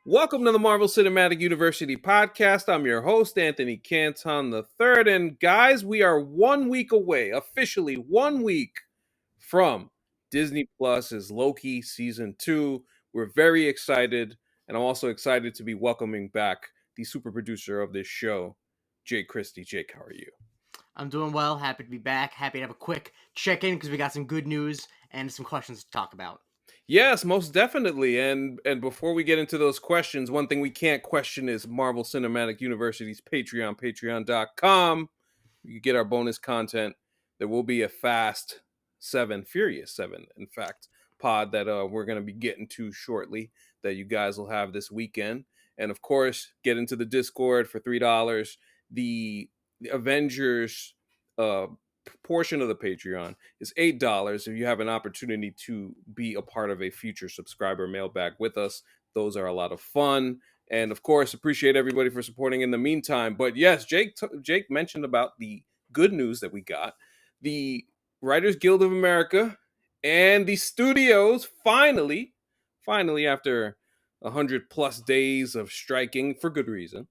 Welcome to the Marvel Cinematic University podcast. I'm your host, Anthony Canton III. And guys, we are 1 week away, officially 1 week from Disney Plus's Loki Season 2. We're very excited, and I'm also excited to be welcoming back the super producer of this show, Jake Christie. Jake, how are you? I'm doing well. Happy to be back. Happy to have a quick check-in because we got some good news and some questions to talk about. Yes, most definitely. And before we get into those questions, one thing we can't question is Marvel Cinematic University's Patreon, patreon.com. You get our bonus content. There will be a Fast 7, Furious 7, in fact, pod that we're going to be getting to shortly that you guys will have this weekend. And of course, get into the Discord for $3. The Avengers portion of the Patreon is $8 if you have an opportunity to be a part of a future subscriber mailbag with us. Those are a lot of fun. And of course, appreciate everybody for supporting in the meantime. But yes, Jake mentioned about the good news that we got. The Writers Guild of America and the studios finally after 100 plus days of striking for good reason,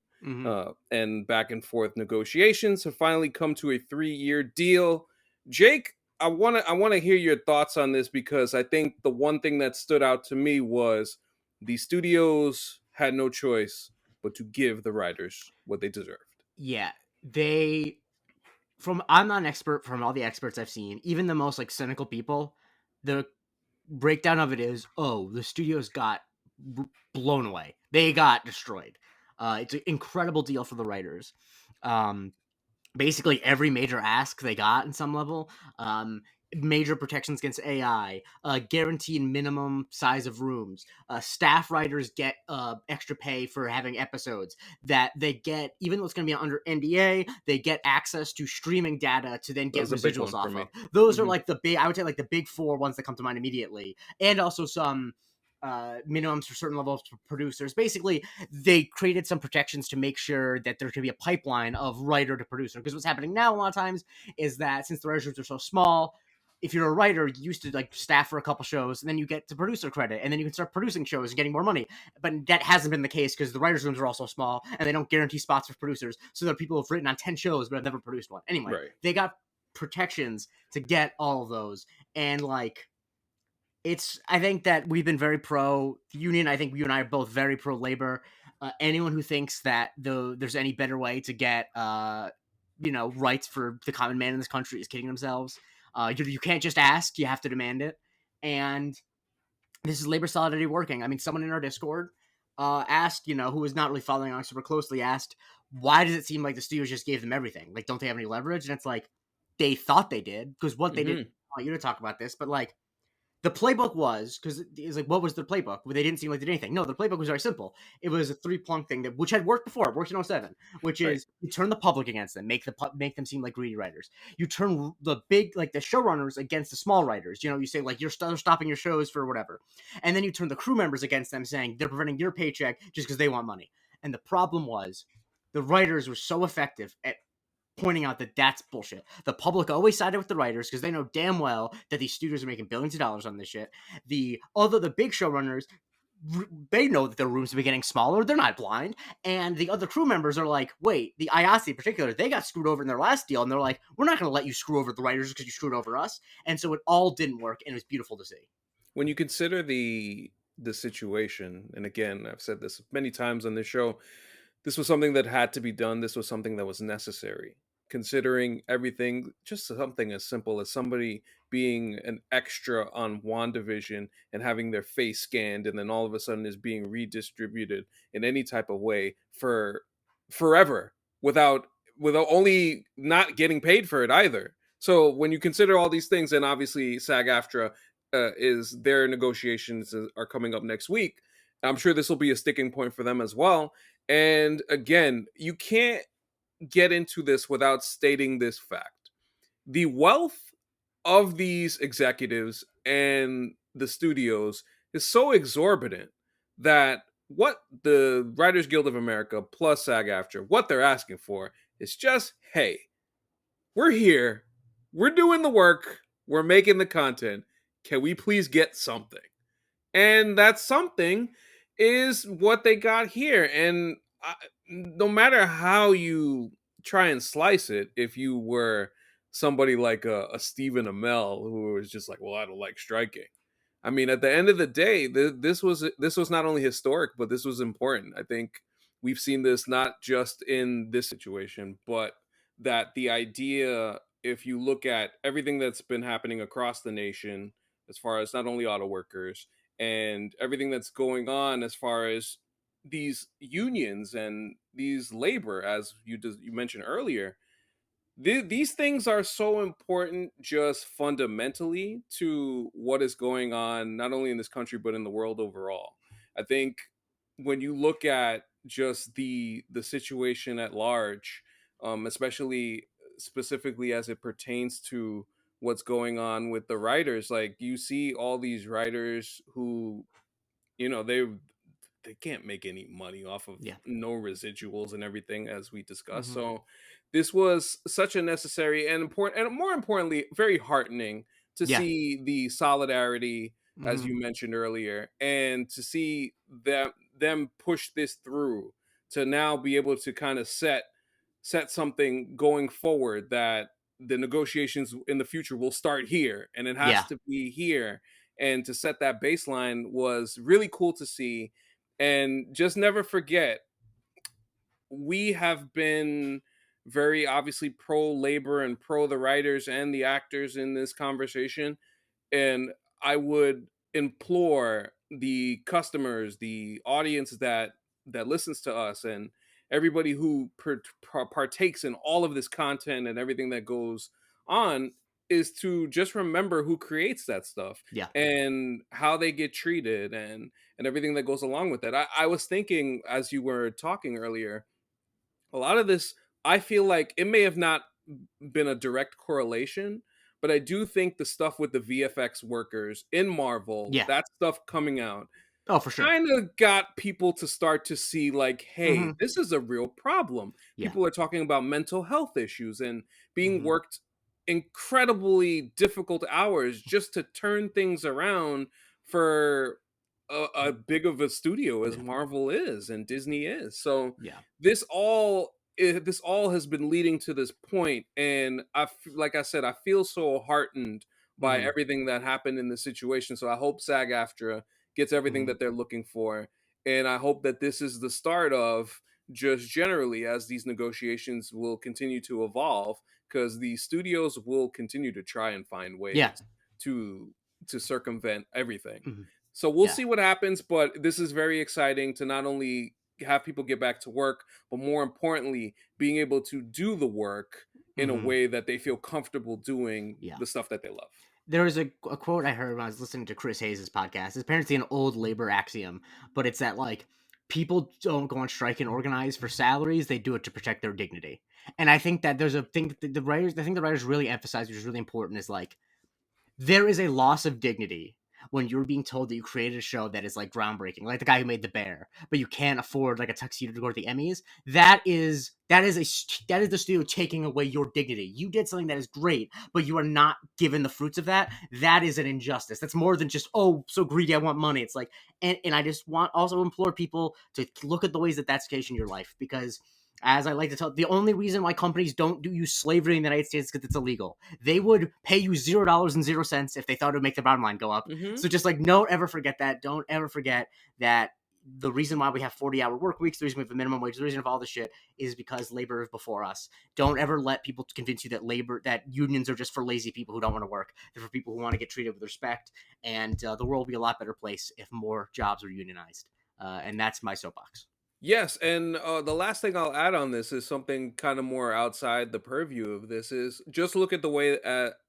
and back and forth negotiations have finally come to a 3-year deal. Jake, I want to hear your thoughts on this because I think the one thing that stood out to me was the studios had no choice but to give the writers what they deserved. Yeah, I'm not an expert. From all the experts I've seen, even the most cynical people, the breakdown of it is, the studios got blown away. They got destroyed. It's an incredible deal for the writers. Basically every major ask they got in some level. Major protections against AI, guaranteed minimum size of rooms. Staff writers get extra pay for having episodes that they get, even though it's going to be under NDA, they get access to streaming data to then get residuals off of. Those are the big, I would say the big four ones that come to mind immediately. And also some minimums for certain levels of producers. Basically, they created some protections to make sure that there could be a pipeline of writer to producer. Because what's happening now a lot of times is that since the writers rooms are so small, if you're a writer, you used to staff for a couple shows, and then you get to producer credit, and then you can start producing shows and getting more money. But that hasn't been the case because the writers' rooms are also small, and they don't guarantee spots for producers. So there are people who've written on 10 shows but have never produced one. Anyway, They got protections to get all of those, and I think that we've been very pro union. I think you and I are both very pro labor. Anyone who thinks that there's any better way to get rights for the common man in this country is kidding themselves. You can't just ask; you have to demand it. And this is labor solidarity working. I mean, someone in our Discord asked, who was not really following on super closely, asked, why does it seem like the studios just gave them everything? Don't they have any leverage? And it's they thought they did, because what they did. I want you to talk about this, but the playbook was, because it's what was the playbook? Well, they didn't seem like they did anything. No, the playbook was very simple. It was a 3-pronged thing which had worked before. It worked in 07, which is you turn the public against them, make them seem like greedy writers. You turn the big, the showrunners against the small writers. You say you're stopping your shows for whatever, and then you turn the crew members against them, saying they're preventing your paycheck just because they want money. And the problem was, the writers were so effective at pointing out that that's bullshit. The public always sided with the writers because they know damn well that these studios are making billions of dollars on this shit. The big showrunners, they know that their rooms are getting smaller. They're not blind. And the other crew members are wait, the IATSE in particular, they got screwed over in their last deal. And they're we're not going to let you screw over the writers because you screwed over us. And so it all didn't work. And it was beautiful to see. When you consider the situation, and again, I've said this many times on this show, this was something that had to be done. This was something that was necessary. Considering everything, just something as simple as somebody being an extra on WandaVision and having their face scanned and then all of a sudden is being redistributed in any type of way for forever without only not getting paid for it either. So when you consider all these things, and obviously SAG-AFTRA is their negotiations are coming up next week, I'm sure this will be a sticking point for them as well. And again, you can't get into this without stating this fact. The wealth of these executives and the studios is so exorbitant that what the Writers Guild of America plus SAG-AFTRA, what they're asking for is just, hey, we're here, we're doing the work, we're making the content, can we please get something? And that something is what they got here. And no matter how you try and slice it, if you were somebody like a Stephen Amell who was just like, well, I don't like striking. I mean, at the end of the day, this was not only historic, but this was important. I think we've seen this not just in this situation, but that the idea, if you look at everything that's been happening across the nation, as far as not only auto workers and everything that's going on as far as these unions and these labor, as you mentioned earlier, these things are so important just fundamentally to what is going on not only in this country but in the world overall. I think when you look at just the situation at large, especially specifically as it pertains to what's going on with the writers, like you see all these writers who, they can't make any money off of Yeah. no residuals and everything, as we discussed. Hmm. So this was such a necessary and important, and more importantly, very heartening to Yeah. see the solidarity, as Hmm. you mentioned earlier, and to see them push this through to now be able to kind of set something going forward, that the negotiations in the future will start here and it has Yeah. to be here, and to set that baseline was really cool to see. And just never forget, we have been very obviously pro labor and pro the writers and the actors in this conversation, and I would implore the customers, the audience that listens to us, and everybody who partakes in all of this content and everything that goes on, is to just remember who creates that stuff Yeah. and how they get treated, and everything that goes along with it. I was thinking as you were talking earlier, a lot of this, I feel like it may have not been a direct correlation, but I do think the stuff with the VFX workers in Marvel, Yeah. that stuff coming out, Oh, for sure. kind of got people to start to see like, hey, Hmm. this is a real problem. Yeah. People are talking about mental health issues and being Hmm. worked incredibly difficult hours just to turn things around for a big of a studio as Yeah. Marvel is and Disney is. So Yeah. this all has been leading to this point, and like I said, I feel so heartened by Hmm. everything that happened in this situation. So I hope SAG-AFTRA gets everything Hmm. that they're looking for, and I hope that this is the start of just generally as these negotiations will continue to evolve, because the studios will continue to try and find Yeah. ways to circumvent everything. Hmm. So we'll Yeah. see what happens, but this is very exciting to not only have people get back to work, but more importantly, being able to do the work in a Hmm. way that they feel comfortable doing Yeah. the stuff that they love. There was a quote I heard when I was listening to Chris Hayes' podcast. It's apparently an old labor axiom, but it's that like people don't go on strike and organize for salaries; they do it to protect their dignity. And I think that there's a thing that the writers, I think the writers really emphasize, which is really important, is like there is a loss of dignity when you're being told that you created a show that is like groundbreaking, like the guy who made The Bear, but you can't afford like a tuxedo to go to the Emmys. That is the studio taking away your dignity. You did something that is great, but you are not given the fruits of that. That is an injustice. That's more than just, oh, so greedy, I want money. It's like, and I just want also implore people to look at the ways that that's the case in your life, because as I like to tell, the only reason why companies don't do use slavery in the United States is because it's illegal. They would pay you $0 if they thought it would make the bottom line go up. Hmm. So just like, don't ever forget that. Don't ever forget that the reason why we have 40-hour work weeks, the reason we have a minimum wage, the reason of all this shit is because labor is before us. Don't ever let people convince you that unions are just for lazy people who don't want to work. They're for people who want to get treated with respect. And the world will be a lot better place if more jobs are unionized. And that's my soapbox. Yes, and the last thing I'll add on this is something kind of more outside the purview of this, is just look at the way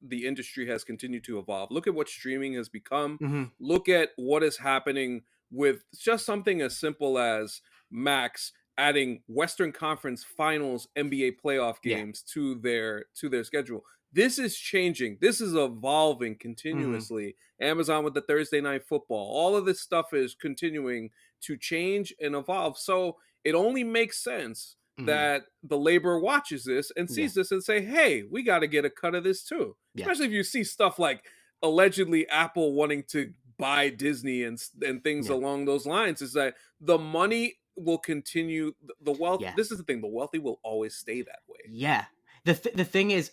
the industry has continued to evolve. Look at what streaming has become. Mm-hmm. Look at what is happening with just something as simple as Max adding Western Conference Finals NBA playoff Yeah. games to their schedule. This is changing. This is evolving Mm-hmm. continuously. Amazon with the Thursday Night Football. All of this stuff is continuing to change and evolve. So it only makes sense Mm-hmm. that the labor watches this and Yeah. sees this and say, hey, we got to get a cut of this too. Yeah. Especially if you see stuff like allegedly Apple wanting to buy Disney and things Yeah. along those lines, is that the money will continue. The wealth. Yeah. This is the thing. The wealthy will always stay that way. Yeah. The thing is,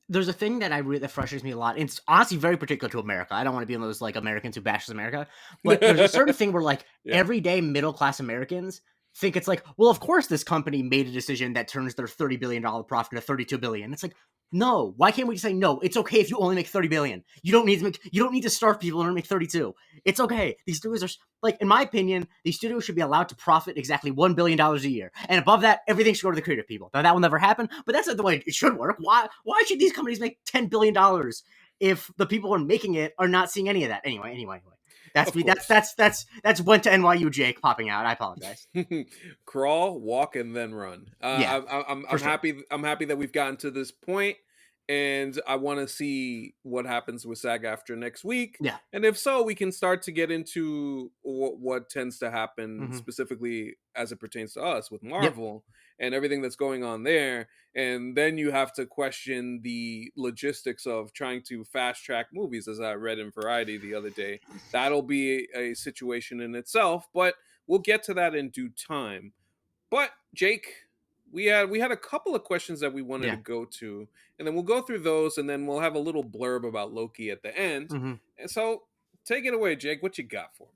there's a thing that that frustrates me a lot. And it's honestly very particular to America. I don't want to be one of those like Americans who bashes America, but there's a certain thing where like Yeah. everyday middle class Americans think it's like, well, of course this company made a decision that turns their $30 billion profit into 32 billion. It's like, no, why can't we just say no? It's okay if you only make 30 billion. You don't need to starve people in order to make 32. It's okay. These studios are like, in my opinion, these studios should be allowed to profit exactly $1 billion a year, and above that, everything should go to the creative people. Now that will never happen, but that's not the way it should work. Why should these companies make $10 billion if the people who are making it are not seeing any of that? Anyway. That's Of me. course. That's went to NYU Jake popping out. I apologize. Crawl, walk, and then run. Yeah, for I'm sure. happy. I'm happy that we've gotten to this point, and I want to see what happens with SAG after next week. Yeah. And if so, we can start to get into what tends to happen Mm-hmm. specifically as it pertains to us with Yep. Marvel and everything that's going on there. And then you have to question the logistics of trying to fast track movies, as I read in Variety the other day. That'll be a situation in itself, but we'll get to that in due time. But Jake, we had a couple of questions that we wanted to Yeah. go to, and then we'll go through those, and then we'll have a little blurb about Loki at the end. Mm-hmm. And so, take it away, Jake. What you got for me?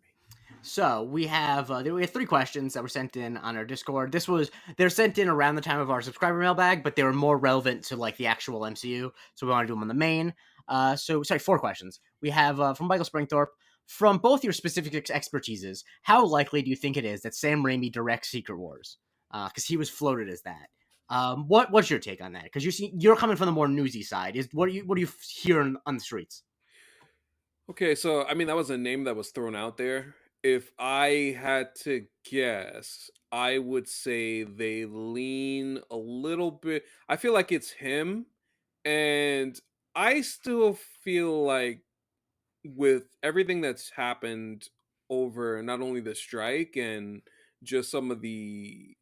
So we have 3 questions that were sent in on our Discord. They're sent in around the time of our subscriber mailbag, but they were more relevant to like the actual MCU, so we want to do them on the main. So sorry, 4 questions. We have from Michael Springthorpe. From both your specific expertises, how likely do you think it is that Sam Raimi directs Secret Wars? Because he was floated as that. What's your take on that? Because you're coming from the more newsy side. What do you hear on the streets? Okay, so I mean that was a name that was thrown out there. If I had to guess, I would say they lean a little bit. I feel like it's him, and I still feel like with everything that's happened over not only the strike and just some of the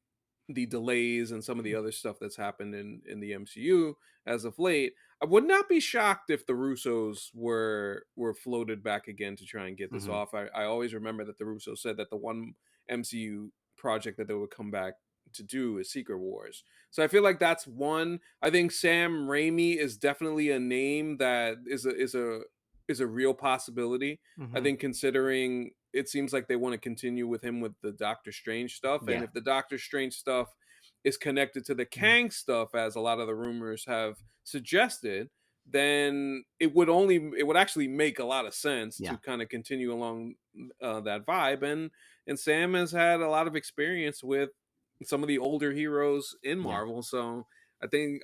delays and some of the other stuff that's happened in the MCU as of late, I would not be shocked if the Russos were floated back again to try and get this Mm-hmm. off. I always remember that the Russos said that the one MCU project that they would come back to do is Secret Wars. So I feel like that's one. I think Sam Raimi is definitely a name that is a real possibility. I Mm-hmm. think considering it seems like they want to continue with him with the Doctor Strange stuff, and Yeah. if the Doctor Strange stuff is connected to the Kang stuff, as a lot of the rumors have suggested, then it would actually make a lot of sense to Yeah. kind of continue along that vibe. And Sam has had a lot of experience with some of the older heroes in Yeah. Marvel, so I think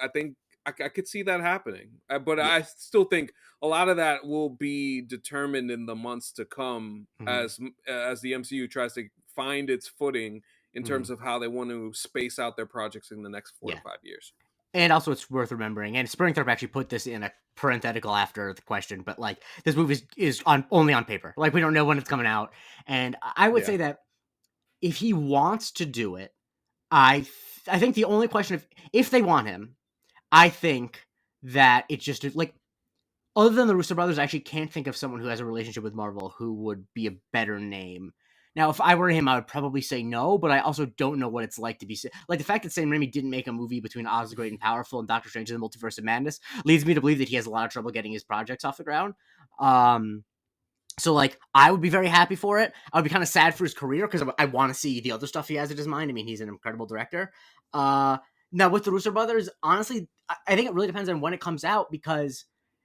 I could see that happening. But Yeah. I still think a lot of that will be determined in the months to come Mm-hmm. as the MCU tries to find its footing in Mm-hmm. terms of how they want to space out their projects in the next four to Yeah. five years. And also, it's worth remembering, and Springthorpe actually put this in a parenthetical after the question, but like this movie is on only on paper. Like we don't know when it's coming out, and I would Yeah. say that if he wants to do it, I think the only question if they want him, I think that it's just like other than the Russo brothers, I actually can't think of someone who has a relationship with Marvel who would be a better name. Now, if I were him, I would probably say no, but I also don't know what it's like to be like the fact that Sam Raimi didn't make a movie between Oz the Great and Powerful and Doctor Strange in the Multiverse of Madness leads me to believe that he has a lot of trouble getting his projects off the ground. Um, so like I would be very happy for it. I would be kind of sad for his career because I want to see the other stuff he has in his mind. I mean, he's an incredible director. Uh, Now with the Russo brothers, honestly, I think it really depends on when it comes out because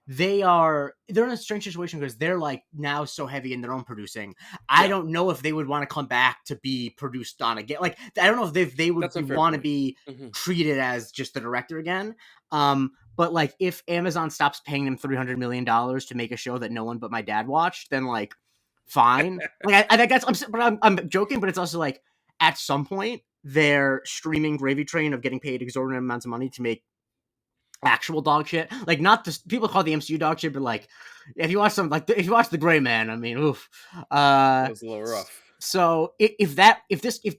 they're in a strange situation because they're like now so heavy in their own producing. I Yeah. don't know if they would want to come back to be produced on again. Like I don't know if they would That's a fair want to point. be Hmm. treated as just the director again. But like if Amazon stops paying them $300 million to make a show that no one but my dad watched, then like fine. Like I think I'm joking, but it's also like at some point their streaming gravy train of getting paid exorbitant amounts of money to make actual dog shit. Like not the people call the MCU dog shit, but like if you watch if you watch The Gray Man, I mean, oof. That was a little rough. So if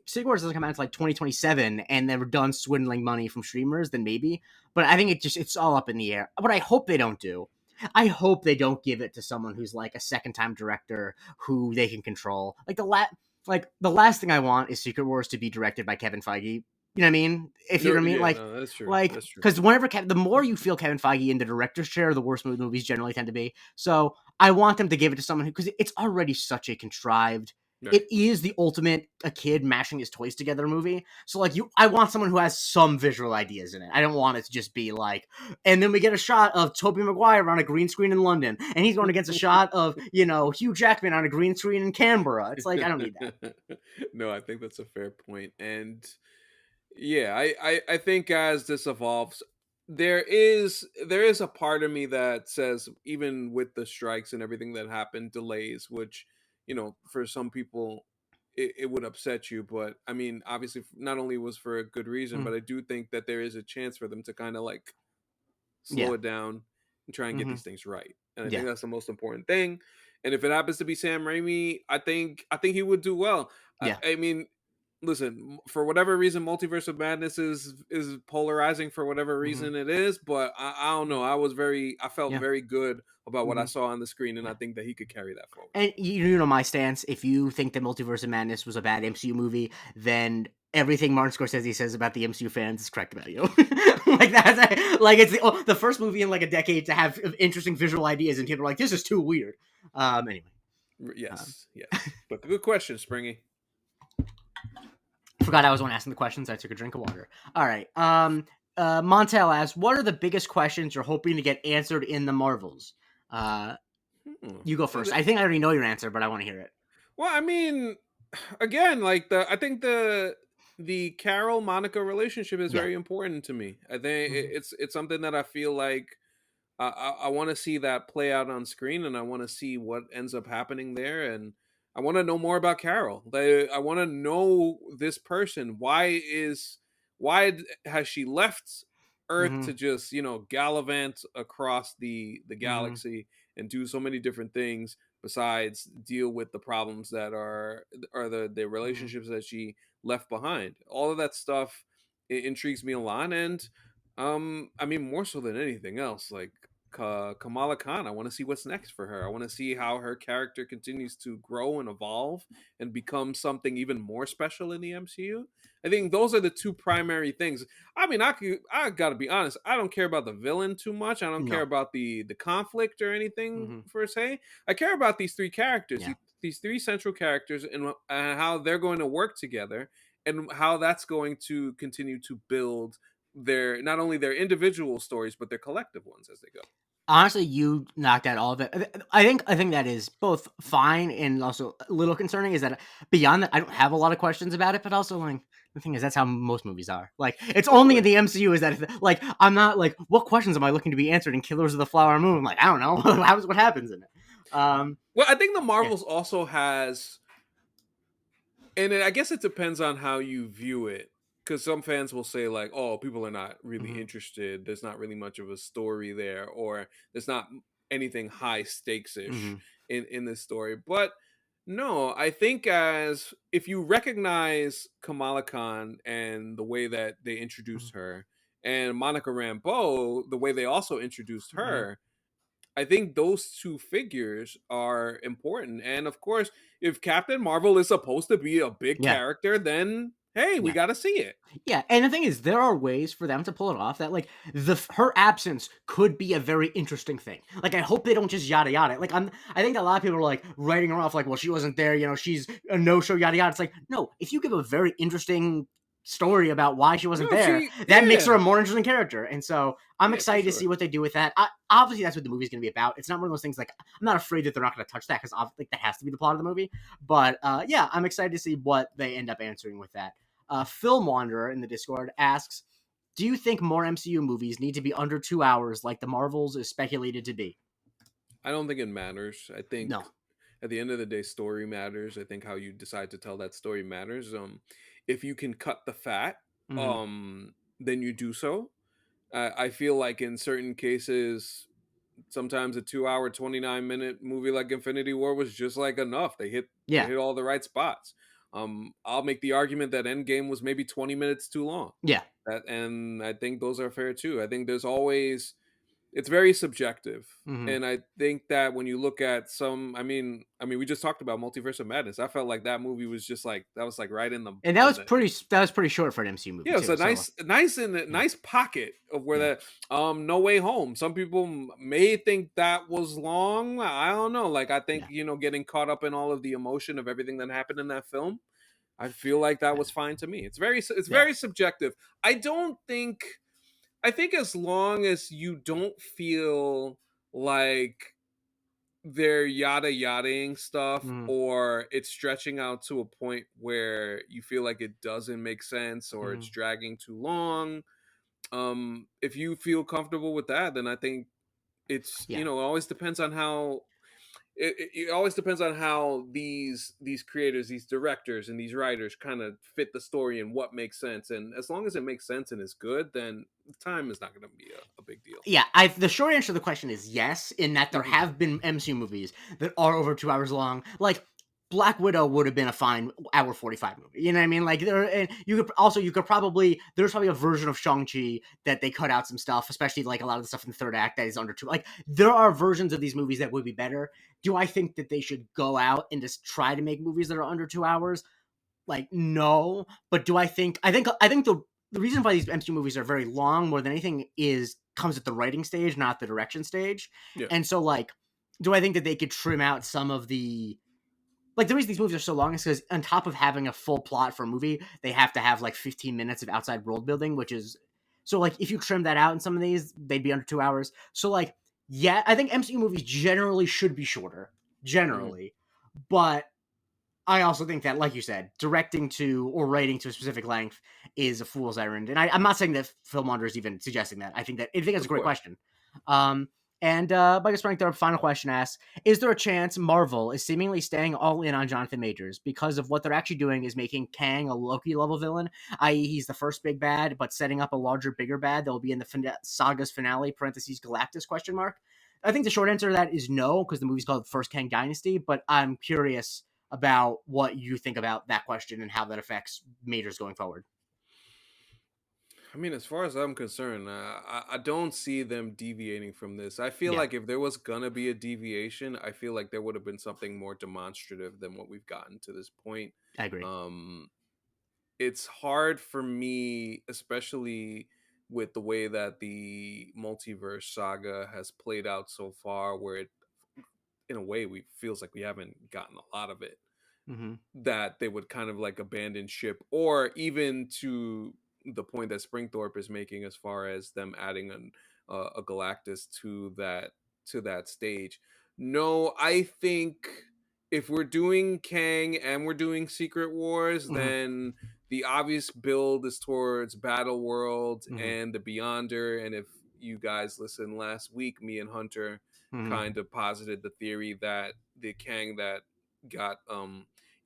Secret Wars doesn't come out until like 2027 and they're done swindling money from streamers, then maybe. But I think it's all up in the air. What I hope they don't do. I hope they don't give it to someone who's like a second time director who they can control. Like the last thing I want is Secret Wars to be directed by Kevin Feige. You know what I mean? If you know No, what I mean, yeah, no, that's true. like That's true. because the more you feel Kevin Feige in the director's chair, the worse movies generally tend to be. So I want them to give it to someone who, because it's already such a contrived. Right. It is the ultimate a kid mashing his toys together movie. So like I want someone who has some visual ideas in it. I don't want it to just be like, and then we get a shot of Tobey Maguire on a green screen in London, and he's going against a shot of Hugh Jackman on a green screen in Canberra. It's like I don't need that. No, I think that's a fair point. And yeah, I think as this evolves, there is a part of me that says, even with the strikes and everything that happened, delays, which, for some people it would upset you, but I mean, obviously, not only was for a good reason, Mm, but I do think that there is a chance for them to kind of like slow yeah. it down and try and get Hmm. these things right. And I think Yeah. that's the most important thing. And if it happens to be Sam Raimi, I think he would do well. I, Yeah. I mean, listen, for whatever reason, Multiverse of Madness is polarizing for whatever Hmm. reason it is. But I don't know. I felt Yeah. very good about what I Hmm. saw on the screen, and I Yeah. think that he could carry that forward. And you know my stance. If you think that Multiverse of Madness was a bad MCU movie, then everything Martin Scorsese says about the MCU fans is correct about you. Like that's like it's the first movie in like a decade to have interesting visual ideas, and people are like, "This is too weird." Anyway, um, Yes, yes. But good question, Springy. forgot I was the one asking the questions. I took a drink of water. All right. Montel asks, "What are the biggest questions you're hoping to get answered in the Marvels?" Uh, Hmm. you go first. I think I already know your answer, but I want to hear it. Well, I mean, again, like I think the Carol Monica relationship is Yeah. very important to me. I think Hmm. it's something that I feel like I want to see that play out on screen, and I want to see what ends up happening there, and I want to know more about Carol. I want to know this person. Has she left Earth Hmm. to just gallivant across the Hmm. galaxy and do so many different things besides deal with the problems that are the Hmm. relationships that she left behind. All of that stuff intrigues me a lot, and I mean, more so than anything else, like Kamala Khan, I want to see what's next for her. I want to see how her character continues to grow and evolve and become something even more special in the MCU. I think those are the two primary things. I mean, I got to be honest, I don't care about the villain too much. I don't care No. about the conflict or anything Hmm. per se. I care about these three characters, Yeah. these three central characters, and how they're going to work together, and how that's going to continue to build their not only their individual stories but their collective ones as they go. Honestly, you knocked out all of it. I think that is both fine and also a little concerning. Is that beyond that, I don't have a lot of questions about it, but also like the thing is that's how most movies are. Like it's only in Totally. the MCU is that like I'm not like what questions am I looking to be answered in Killers of the Flower Moon? Like I don't know what happens in it. Well, I think the Yeah. Marvels also has, and I guess it depends on how you view it, because some fans will say like, "Oh, people are not really Hmm. interested. There's not really much of a story there, or there's not anything high stakes ish Hmm. in this story." But no, I think as if you recognize Kamala Khan and the way that they introduced her, and Monica Rambeau, the way they also introduced Hmm. her, I think those two figures are important. And of course, if Captain Marvel is supposed to be a big Yeah. character, then hey, we Yeah. got to see it. Yeah, and the thing is, there are ways for them to pull it off that, like, her absence could be a very interesting thing. Like, I hope they don't just yada yada. Like, I think a lot of people are like writing her off, like, well, she wasn't there, she's a no show, yada yada. It's like, no, if you give a very interesting story about why she wasn't No, there, she, that makes her yeah, a more interesting character. And so I'm yeah, for excited to see sure. what they do with that. Obviously, that's what the movie's going to be about. It's not one of those things like I'm not afraid that they're not going to touch that because like that has to be the plot of the movie. But yeah, I'm excited to see what they end up answering with that. Film Wanderer in the Discord asks, "Do you think more MCU movies need to be under 2 hours, like the Marvels is speculated to be?" I don't think it matters. I think No. at the end of the day, story matters. I think how you decide to tell that story matters. If you can cut the fat, Hmm. then you do so. I feel like in certain cases, sometimes a 2 hour, 29-minute movie like Infinity War was just like enough. They Yeah. hit all the right spots. I'll make the argument that Endgame was maybe 20 minutes too long. Yeah. And I think those are fair too. I think there's always it's very subjective. Hmm. And I think that when you look at some, we just talked about Multiverse of Madness. I felt like that movie was just like that was like right in the And in the that was pretty short for an MCU movie yeah, it's too. a So yeah, nice pocket of where yeah, that No Way Home. Some people may think that was long. I don't know. Like I think yeah, getting caught up in all of the emotion of everything that happened in that film, I feel like that yeah, was fine to me. It's yeah. very subjective. I don't think I think as long as you don't feel like they're yada yadaing stuff Hmm. or it's stretching out to a point where you feel like it doesn't make sense or it's Hmm. dragging too long. If you feel comfortable with that, then I think Yeah. it always depends on how it always depends on how these creators, these directors, and these writers kind of fit the story and what makes sense. And as long as it makes sense and is good, then time is not going to be a big deal. Yeah, the short answer to the question is yes, in that there Hmm. have been MCU movies that are over 2 hours long. Like Black Widow would have been a fine hour 45 movie. You know what I mean? Like there, and you could probably there's probably a version of Shang-Chi that they cut out some stuff, especially like a lot of the stuff in the third act that is under two. Like there are versions of these movies that would be better. Do I think that they should go out and just try to make movies that are under 2 hours? Like no, but do I think the reason why these MCU movies are very long more than anything is comes at the writing stage, not the direction stage. Yeah. And so like, do I think that they could trim out some of the like the reason these movies are so long is because on top of having a full plot for a movie, they have to have like 15 minutes of outside world building, which is so like if you trim that out in some of these, they'd be under 2 hours. So like, yeah, I think MCU movies generally should be shorter, Hmm. generally, but I also think that, like you said, directing to or writing to a specific length is a fool's errand. And I'm not saying that Filmonder is even suggesting that. I think it's a Of great course. question. And by just running through our final question asks, is there a chance Marvel is seemingly staying all in on Jonathan Majors because of what they're actually doing is making Kang a Loki level villain, i.e. he's the first big bad, but setting up a larger, bigger bad that will be in the saga's finale, parentheses, Galactus question mark? I think the short answer to that is no, because the movie's called First Kang Dynasty, but I'm curious about what you think about that question and how that affects majors going forward. As far as I'm concerned, I don't see them deviating from this. I feel Yeah, like if there was gonna be a deviation, I feel like there would have been something more demonstrative than what we've gotten to this point. I agree. Um, it's hard for me, especially with the way that the multiverse saga has played out so far, where it, in a way, we feels like we haven't gotten a lot of it, Mm-hmm. that they would kind of like abandon ship, or even to the point that Springthorpe is making as far as them adding a Galactus to that stage. No, I think if we're doing Kang and we're doing Secret Wars, Mm-hmm. then the obvious build is towards Battle World Mm-hmm. and the Beyonder. And if you guys listened last week, me and Hunter Mm-hmm. kind of posited the theory that the Kang that got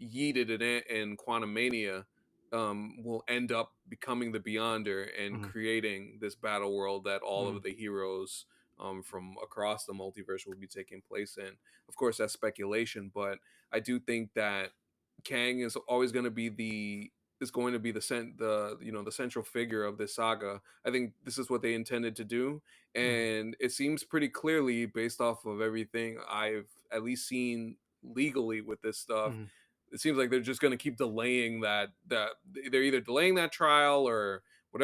yeeted in Quantum Mania will end up becoming the Beyonder and Mm-hmm. creating this battle world that all Mm-hmm. of the heroes from across the multiverse will be taking place in. Of course, that's speculation, but I do think that Kang is always going to be the central figure of this saga. I think this is what they intended to do, Mm-hmm. and it seems pretty clearly based off of everything I've at least seen legally with this stuff. Mm-hmm. It seems like they're just going to keep delaying that they're either delaying that trial or Mm-hmm.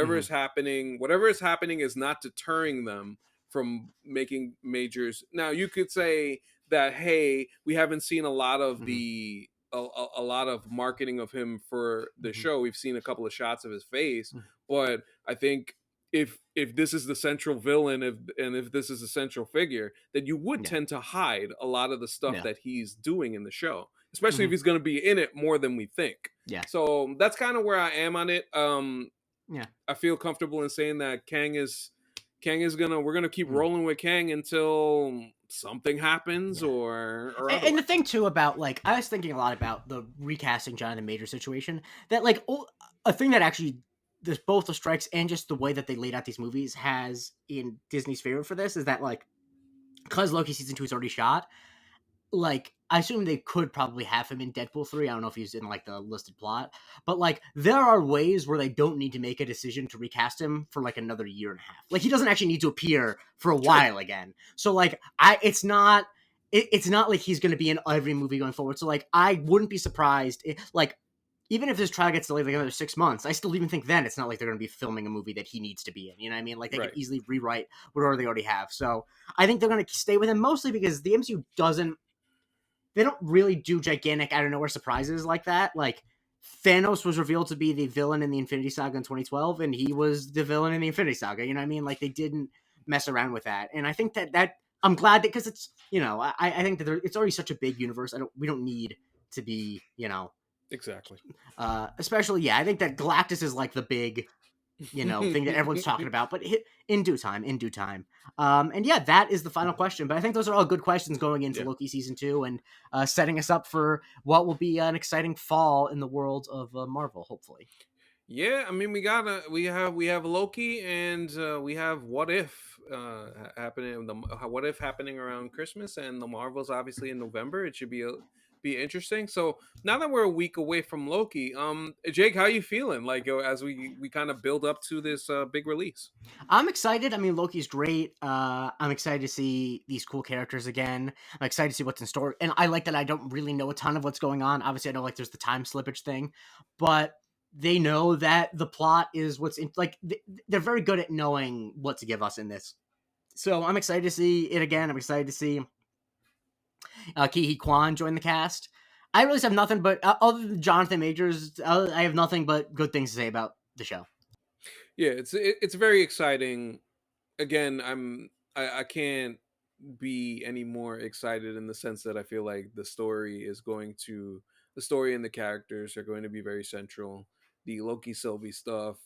whatever is happening is not deterring them from making majors. Now you could say that, hey, we haven't seen a lot of Mm-hmm. a lot of marketing of him for the Mm-hmm. show. We've seen a couple of shots of his face, but I think if this is the central villain, if this is a central figure, then you would Yeah. tend to hide a lot of the stuff Yeah. that he's doing in the show, especially if Mm-hmm. he's going to be in it more than we think. Yeah. So that's kind of where I am on it. Yeah. I feel comfortable in saying that Kang is gonna we're gonna keep Mm-hmm. rolling with Kang until something happens Yeah. or And the otherwise. thing too about like I was thinking a lot about the recasting Jonathan Major situation. That like a thing that actually this both the strikes and just the way that they laid out these movies has in Disney's favor for this is that like because Loki season 2 is already shot, like I assume they could probably have him in Deadpool 3. I don't know if he's in like the listed plot, but like there are ways where they don't need to make a decision to recast him for like another year and a half. Like he doesn't actually need to appear for a True. while again. So like it's not like he's going to be in every movie going forward. So like I wouldn't be surprised like even if this trial gets delayed like another 6 months, I still even think then it's not like they're going to be filming a movie that he needs to be in. You know what I mean? Like they could Right. easily rewrite whatever they already have. So I think they're going to stay with him mostly because the MCU doesn't they don't really do gigantic out of nowhere surprises like that. Like Thanos was revealed to be the villain in the Infinity Saga in 2012, and he was the villain in the Infinity Saga. You know what I mean? Like they didn't mess around with that, and I think that I'm glad that because it's I think that it's already such a big universe. We don't need to be Exactly. especially I think that Galactus is like the big thing that everyone's talking about, but in due time, in due time. And yeah, that is the final question. But I think those are all good questions going into Yeah. Loki season 2 and setting us up for what will be an exciting fall in the world of Marvel, hopefully. Yeah, I mean, we have Loki, and we have What If happening. What If happening around Christmas, and the Marvels obviously in November. It should be interesting. So now that we're a week away from Loki, Jake, how you feeling? Like as we kind of build up to this big release. I'm excited. I mean, Loki's great. I'm excited to see these cool characters again. I'm excited to see what's in store. And I like that I don't really know a ton of what's going on. Obviously, I know like there's the time slippage thing, but they know that the plot is what's in like they're very good at knowing what to give us in this. So I'm excited to see it again. I'm excited to see Ki Kwan join the cast. I really have nothing but other than Jonathan Majors. I have nothing but good things to say about the show. Yeah, it's very exciting. Again, I can't be any more excited in the sense that I feel like the story and the characters are going to be very central. The Loki Sylvie stuff,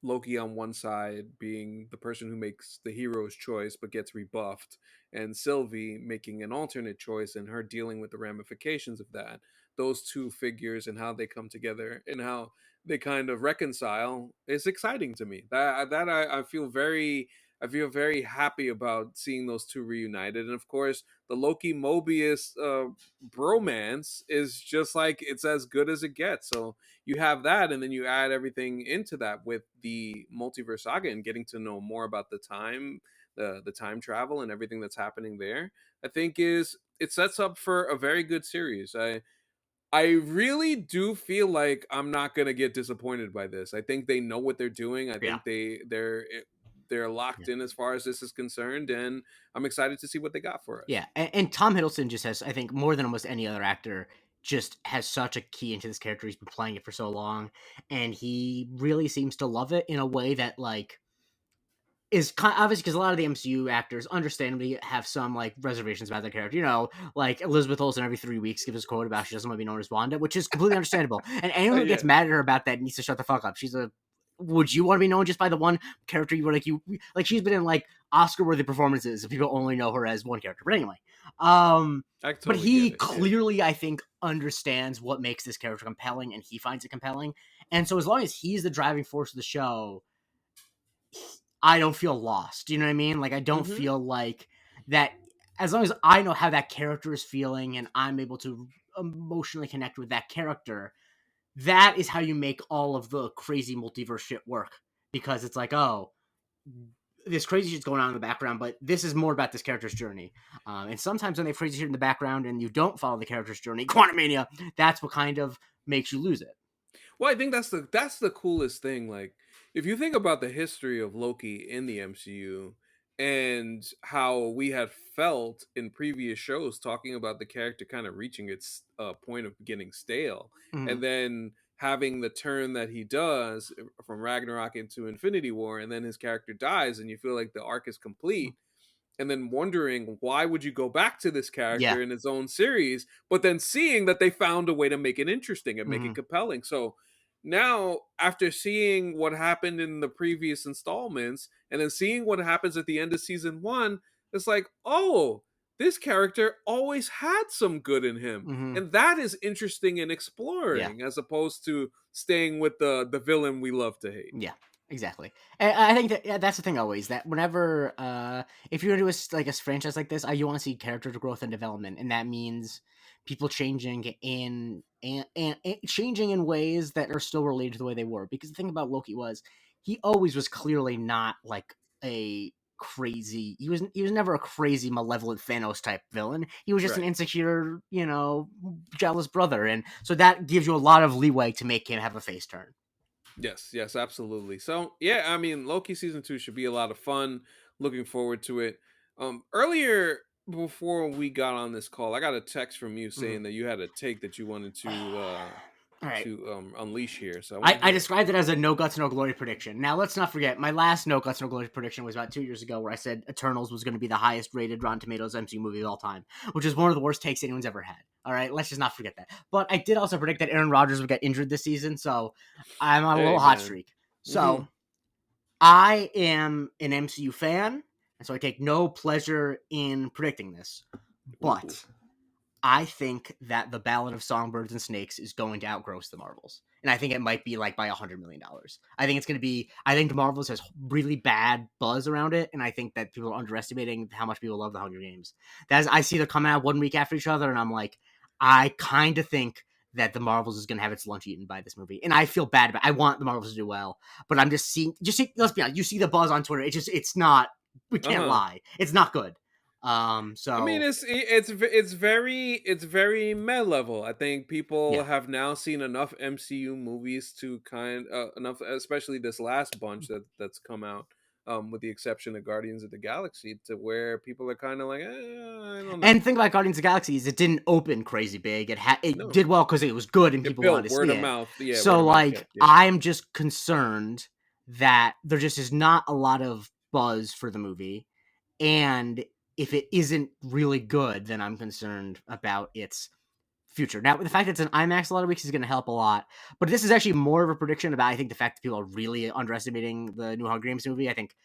Loki on one side being the person who makes the hero's choice but gets rebuffed, and Sylvie making an alternate choice and her dealing with the ramifications of that. Those two figures and how they come together and how they kind of reconcile is exciting to me. I feel very happy about seeing those two reunited. And of course, the Loki Mobius bromance is just like it's as good as it gets. So you have that, and then you add everything into that with the multiverse saga and getting to know more about the time travel and everything that's happening there. I think is it sets up for a very good series. I really do feel like I'm not gonna get disappointed by this. I think they know what they're doing. I Yeah. think they're locked Yeah. in as far as this is concerned, and I'm excited to see what they got for us. Yeah, and Tom Hiddleston just has, I think, more than almost any other actor, just has such a key into this character. He's been playing it for so long, and he really seems to love it in a way that like is obviously because a lot of the MCU actors, understandably, have some like reservations about their character. Like Elizabeth Olsen every 3 weeks gives us a quote about she doesn't want to be known as Wanda, which is completely understandable. And anyone who gets Yeah, mad at her about that needs to shut the fuck up. Would you want to be known just by the one character you she's been in like Oscar worthy performances if people only know her as one character. But anyway, um, I but totally he get it. Yeah. clearly I think understands what makes this character compelling, and he finds it compelling. And so as long as he's the driving force of the show, I don't feel lost. You know what I mean? Like I don't Hmm. feel like that. As long as I know how that character is feeling and I'm able to emotionally connect with that character, that is how you make all of the crazy multiverse shit work. Because it's like, oh, this crazy shit's going on in the background, but this is more about this character's journey. And sometimes when they have crazy shit in the background and you don't follow the character's journey, Quantum Mania, that's what kind of makes you lose it. Well, I think that's the coolest thing. Like, if you think about the history of Loki in the MCU and how we had felt in previous shows talking about the character kind of reaching its point of getting stale, Mm-hmm. and then having the turn that he does from Ragnarok into Infinity War, and then his character dies, and you feel like the arc is complete, and then wondering why would you go back to this Yeah. character in his own series, but then seeing that they found a way to make it interesting and make Mm-hmm. it compelling. So now, after seeing what happened in the previous installments and then seeing what happens at the end of season one, it's like, oh, this character always had some good in him. Mm-hmm. And that is interesting and Yeah. exploring as opposed to staying with the villain we love to hate. Yeah. Exactly. And I think that that's the thing always that whenever if you're gonna do like a franchise like this, you want to see character growth and development, and that means people changing and changing in ways that are still related to the way they were. Because the thing about Loki was he always was clearly not like a crazy. He was never a crazy malevolent Thanos type villain. He was just an Right. insecure, jealous brother, and so that gives you a lot of leeway to make him have a face turn. Yes, yes, absolutely. So yeah, I mean, Loki season 2 should be a lot of fun. Looking forward to it. Earlier before we got on this call, I got a text from you Mhm. saying that you had a take that you wanted All right. to unleash here. So I want I, to I hear it. described it as a no guts, no glory prediction. Now, let's not forget, my last no guts, no glory prediction was about 2 years ago, where I said Eternals was going to be the highest rated Rotten Tomatoes MCU movie of all time, which is one of the worst takes anyone's ever had. All right, let's just not forget that. But I did also predict that Aaron Rodgers would get injured this season, so I'm on a Hey little hot man. streak. Hmm. So I am an MCU fan, and so I take no pleasure in predicting this. Ooh. But I think that the Ballad of Songbirds and Snakes is going to outgross the Marvels. And I think it might be like by $100 million. I think it's going to be, I think the Marvels has really bad buzz around it. And I think that people are underestimating how much people love the Hunger Games. That's, I see them coming out 1 week after each other. And I'm like, I kind of think that the Marvels is going to have its lunch eaten by this movie. And I feel bad about it. I want the Marvels to do well. But I'm let's be honest, you see the buzz on Twitter. It's not, we can't Uh-huh. lie. It's not good. I mean, So it's very meh level. I think people yeah. have now seen enough MCU movies to enough, especially this last bunch that's come out, with the exception of Guardians of the Galaxy, to where people are kind of like, I don't know. And the thing about Guardians of the Galaxy is it didn't open crazy big. It No, did well because it was good and it people wanted built to word see of it. mouth. Yeah, word So of mouth like hit. Yeah, I'm just concerned that there just is not a lot of buzz for the movie. And if it isn't really good, then I'm concerned about its future. Now, the fact that it's an IMAX a lot of weeks is going to help a lot. But this is actually more of a prediction about, I think, the fact that people are really underestimating the new Hunger Games movie. I think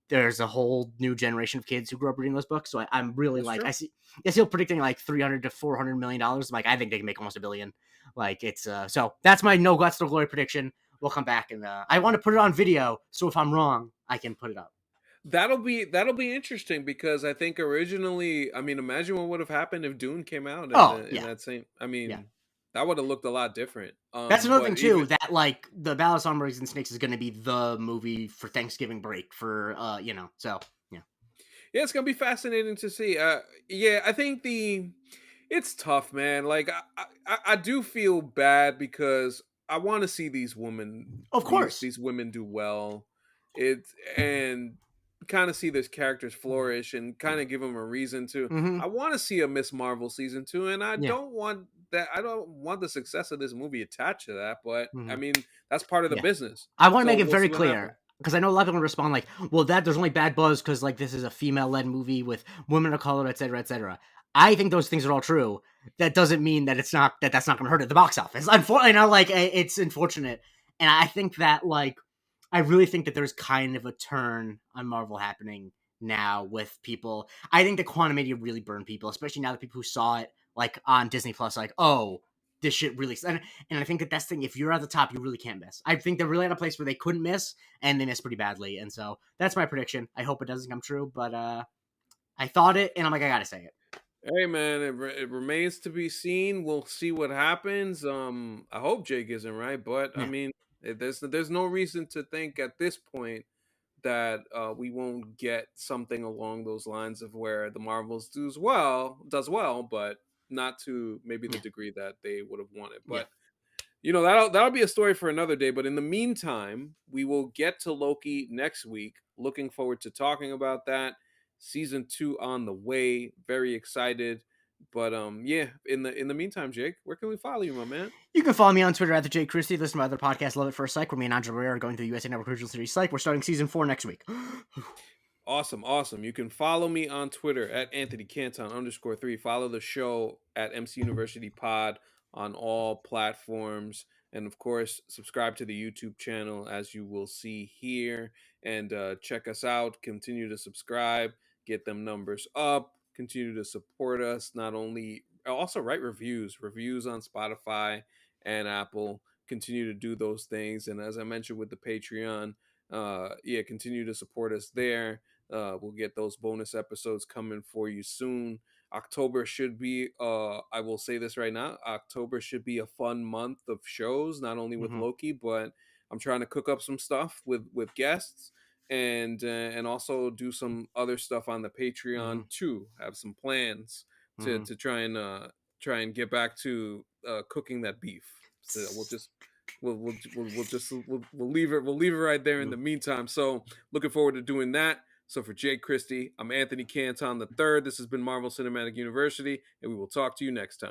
there's a whole new generation of kids who grew up reading those books. So I'm really that's like, true. I see predicting like 300 to $400 million. Like, I think they can make almost a billion. Like, it's so that's my no guts, no glory prediction. We'll come back and I want to put it on video. So if I'm wrong, I can put it up. That'll be interesting because I think originally, I mean, imagine what would have happened if Dune came out in Oh, the in yeah. that same. I Yeah. mean, that would have looked a lot different. That's another thing But even too. That like the Ballad of Songbirds and Snakes is going to be the movie for Thanksgiving break for So yeah, yeah, it's gonna be fascinating to see. Yeah, I think it's tough, man. Like I do feel bad because I want to see of course. these women do well. It and kind of see these characters flourish and kind of give them a reason to. Mm-hmm. I want to see a Miss Marvel season 2, and I Yeah. don't want that. I don't want the success of this movie attached to that. But I Mm-hmm. mean, that's part of the Yeah. business. I want to So make it we'll very see what clear happens. because I know a lot of people respond like, "Well, that there's only bad buzz because like this is a female-led movie with women of color, etc., etc." I think those things are all true. That doesn't mean that that's not going to hurt at the box office. Unfortunately, it's unfortunate, and I think that like I really think that there's kind of a turn on Marvel happening now with people. I think the quantum media really burned people, especially now that people who saw it like on Disney Plus, like, oh, this shit really. And I think that that's the thing. If you're at the top, you really can't miss. I think they're really at a place where they couldn't miss, and they missed pretty badly. And so that's my prediction. I hope it doesn't come true, but I thought it, and I'm like, I gotta say it. Hey man, it remains to be seen. We'll see what happens. I hope Jake isn't right, but I Yeah, mean, there's no reason to think at this point that we won't get something along those lines of where the Marvels does well, but not to maybe the yeah, degree that they would have wanted. yeah. But that'll be a story for another day. But in the meantime, we will get to Loki next week. Looking forward to talking about that. Season 2 on the way. Very excited. But yeah. In the meantime, Jake, where can we follow you, my man? You can follow me on Twitter at the Jay Christie. Listen to my other podcast, Love It First Psych, where me and Andre Barrera are going through the USA Network Original Series Psych. We're starting season 4 next week. Awesome, awesome. You can follow me on Twitter at Anthony Canton _3. Follow the show at MC University Pod on all platforms. And of course, subscribe to the YouTube channel as you will see here. And check us out. Continue to subscribe, get them numbers up, continue to support us. Not only, also write reviews on Spotify and Apple. Continue to do those things. And as I mentioned with the Patreon, Yeah, continue to support us there. We'll get those bonus episodes coming for you soon. October should be, I will say this right now, October should be a fun month of shows, not only with Hmm. Loki, but I'm trying to cook up some stuff with guests, and also do some other stuff on the Hmm. Patreon too. Have some plans to Hmm. try and get back to cooking that beef. So we'll leave it right there in the meantime. So looking forward to doing that. So for Jake Christie, I'm Anthony Canton III. This has been Marvel Cinematic University, and we will talk to you next time.